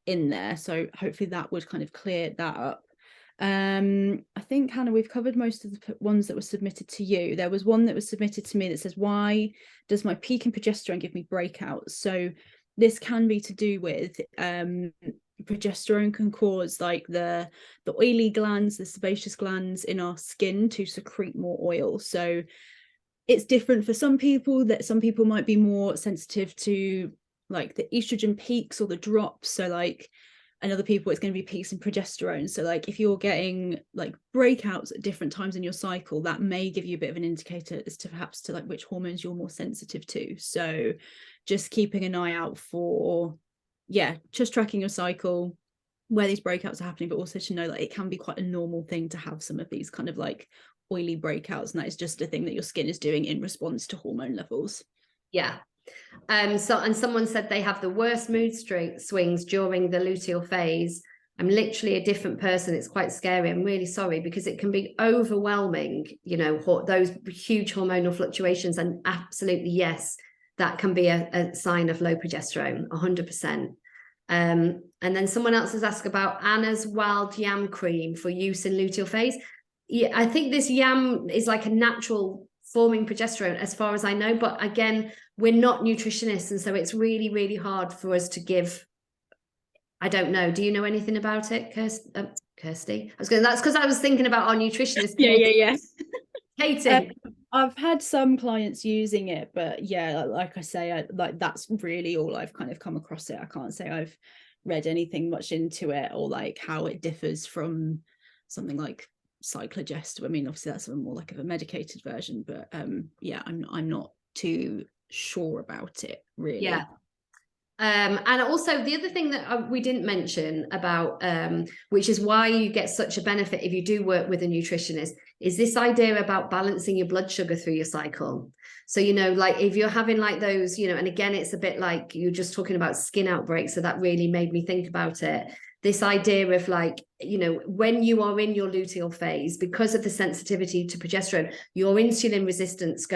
in there. So hopefully that would kind of clear that up. I think, Hannah, we've covered most of the ones that were submitted to you. There was one that was submitted to me that says, why does my peak in progesterone give me breakouts? So this can be to do with progesterone can cause like the oily glands, the sebaceous glands in our skin to secrete more oil. So it's different for some people, that some people might be more sensitive to like the estrogen peaks or the drops. So like, and other people it's going to be peaks in progesterone. So like if you're getting like breakouts at different times in your cycle, that may give you a bit of an indicator as to perhaps to like which hormones you're more sensitive to. So just keeping an eye out for, yeah, just tracking your cycle, where these breakouts are happening, but also to know that it can be quite a normal thing to have some of these kind of like oily breakouts, and that is just a thing that your skin is doing in response to hormone levels. Yeah. And someone said they have the worst mood swings during the luteal phase. I'm literally a different person. It's quite scary. I'm really sorry, because it can be overwhelming, you know, those huge hormonal fluctuations. And absolutely, yes, that can be a sign of low progesterone, 100%. And then someone else has asked about Anna's wild yam cream for use in luteal phase. Yeah, I think this yam is like a natural forming progesterone as far as I know, but again, we're not nutritionists, and so it's really, really hard for us to give. I don't know. Do you know anything about it, Kirsty? That's because I was thinking about our nutritionist. Yeah. Katie. I've had some clients using it, but yeah, like I say, like that's really all I've kind of come across it. I can't say I've read anything much into it, or like how it differs from something like Cyclogest. I mean, obviously that's a more like of a medicated version, but yeah, I'm not too sure about it really. Yeah. And also the other thing that we didn't mention about, which is why you get such a benefit if you do work with a nutritionist, is this idea about balancing your blood sugar through your cycle. So, you know, like if you're having like those, you know, and again, it's a bit like you're just talking about skin outbreaks. So that really made me think about it. This idea of like, you know, when you are in your luteal phase, because of the sensitivity to progesterone, your insulin resistance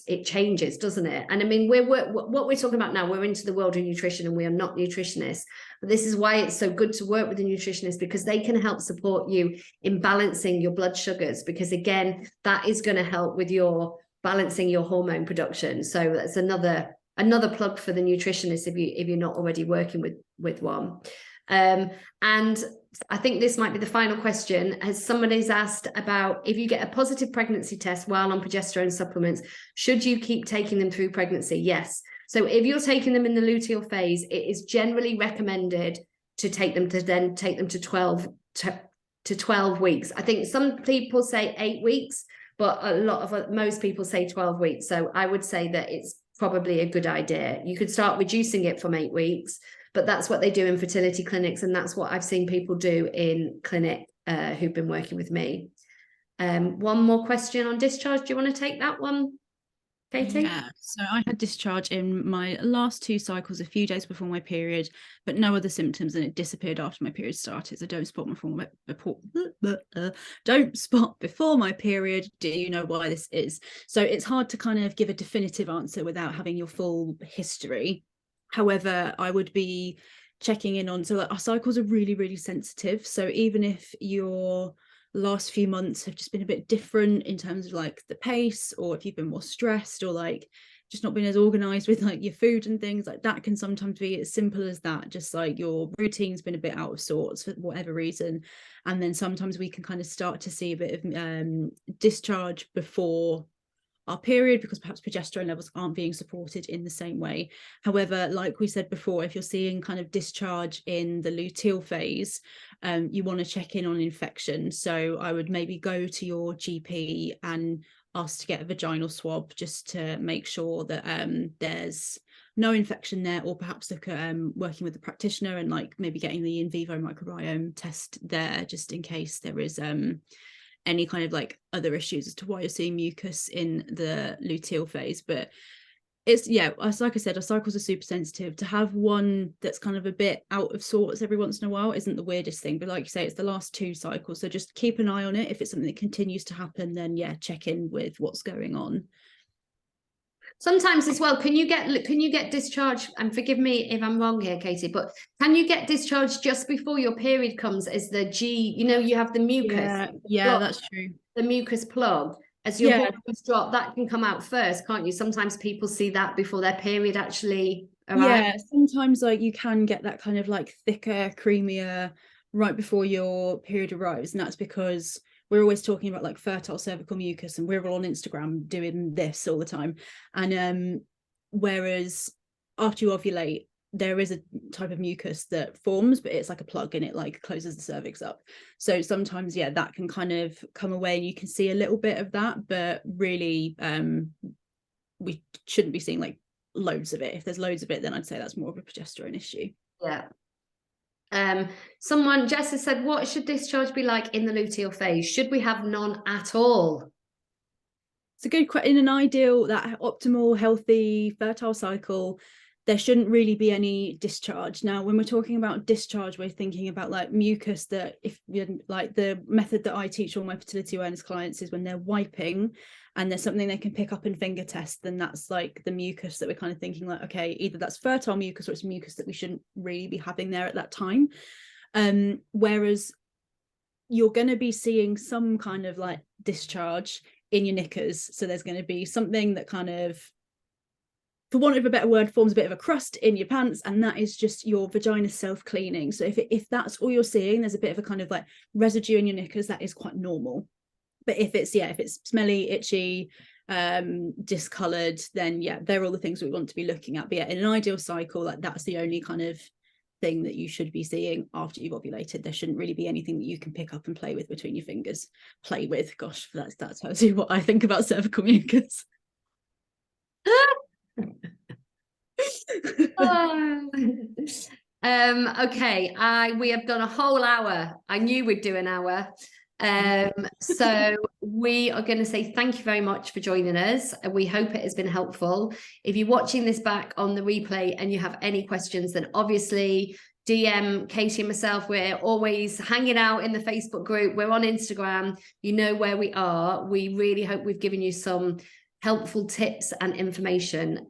it changes, doesn't it? And I mean, what we're talking about now, we're into the world of nutrition and we are not nutritionists. But this is why it's so good to work with a nutritionist, because they can help support you in balancing your blood sugars, because again, that is going to help with your balancing your hormone production. So that's another plug for the nutritionist if you're not already working with one. And I think this might be the final question, as somebody's asked about if you get a positive pregnancy test while on progesterone supplements, should you keep taking them through pregnancy? Yes. So if you're taking them in the luteal phase, it is generally recommended to take them to 12 weeks. I think some people say 8 weeks, but most people say 12 weeks. So I would say that it's probably a good idea. You could start reducing it from 8 weeks, but that's what they do in fertility clinics, and that's what I've seen people do in clinic who've been working with me. One more question on discharge. Do you want to take that one, Katie? Yeah, so I had discharge in my last 2 cycles a few days before my period, but no other symptoms, and it disappeared after my period started. So don't spot before my period. Do you know why this is? So it's hard to kind of give a definitive answer without having your full history. However, I would be checking in on, so like our cycles are really, really sensitive. So even if your last few months have just been a bit different in terms of like the pace, or if you've been more stressed, or like just not been as organized with like your food and things, like that can sometimes be as simple as that, just like your routine's been a bit out of sorts for whatever reason. And then sometimes we can kind of start to see a bit of discharge before our period, because perhaps progesterone levels aren't being supported in the same way. However, like we said before, if you're seeing kind of discharge in the luteal phase, you want to check in on infection. So I would maybe go to your GP and ask to get a vaginal swab, just to make sure that there's no infection there, or perhaps look at working with the practitioner and like maybe getting the in vivo microbiome test there, just in case there is any kind of like other issues as to why you're seeing mucus in the luteal phase. But it's, yeah, as like I said, our cycles are super sensitive. To have one that's kind of a bit out of sorts every once in a while isn't the weirdest thing, but like you say, it's the last 2 cycles, so just keep an eye on it. If it's something that continues to happen, then yeah, check in with what's going on. Sometimes as well, can you get discharged, and forgive me if I'm wrong here, Katie, but can you get discharged just before your period comes as the you have the mucus, Yeah, that's true. the mucus plug, as your Yeah, hormones drop, that can come out first, can't you? Sometimes people see that before their period actually arrives. yeah, sometimes like you can get that kind of like thicker, creamier right before your period arrives, and that's because we're always talking about like fertile cervical mucus, and we're all on Instagram doing this all the time. And whereas after you ovulate, there is a type of mucus that forms, but it's like a plug and it like closes the cervix up. So sometimes, yeah, that can kind of come away and you can see a little bit of that, but really we shouldn't be seeing like loads of it. If there's loads of it, then I'd say that's more of a progesterone issue. Yeah. Jess has said, what should discharge be like in the luteal phase? Should we have none at all? It's a good question. In an ideal, that optimal, healthy, fertile cycle, there shouldn't really be any discharge. Now, when we're talking about discharge, we're thinking about like mucus that, if like the method that I teach all my fertility awareness clients is when they're wiping and there's something they can pick up and finger test, then that's like the mucus that we're kind of thinking like, okay, either that's fertile mucus or it's mucus that we shouldn't really be having there at that time. Whereas you're going to be seeing some kind of like discharge in your knickers. So there's going to be something that kind of, for want of a better word, forms a bit of a crust in your pants, and that is just your vagina self-cleaning. So if that's all you're seeing, there's a bit of a kind of like residue in your knickers, that is quite normal. But if it's smelly, itchy, discolored, then yeah, they're all the things we want to be looking at. But yeah, in an ideal cycle, like that's the only kind of thing that you should be seeing after you've ovulated. There shouldn't really be anything that you can pick up and play with between your fingers. Play with, gosh, that tells you what I think about cervical mucus. Okay, we have done a whole hour. I knew we'd do an hour. So we are going to say thank you very much for joining us. We hope it has been helpful. If you're watching this back on the replay and you have any questions, then obviously DM Katie and myself. We're always hanging out in the Facebook group. We're on Instagram. You know where we are. We really hope we've given you some helpful tips and information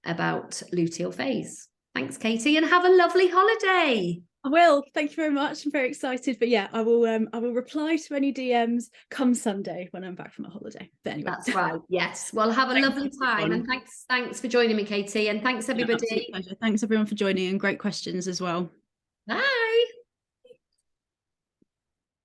about luteal phase. Thanks, Katie, and have a lovely holiday. I will. Thank you very much. I'm very excited. But yeah, I will reply to any DMs come Sunday when I'm back from a holiday. But anyway. That's right. Yes. Well, have a lovely time. And thanks for joining me, Katie. And thanks everybody. Absolute pleasure. Thanks everyone for joining, and great questions as well. Bye.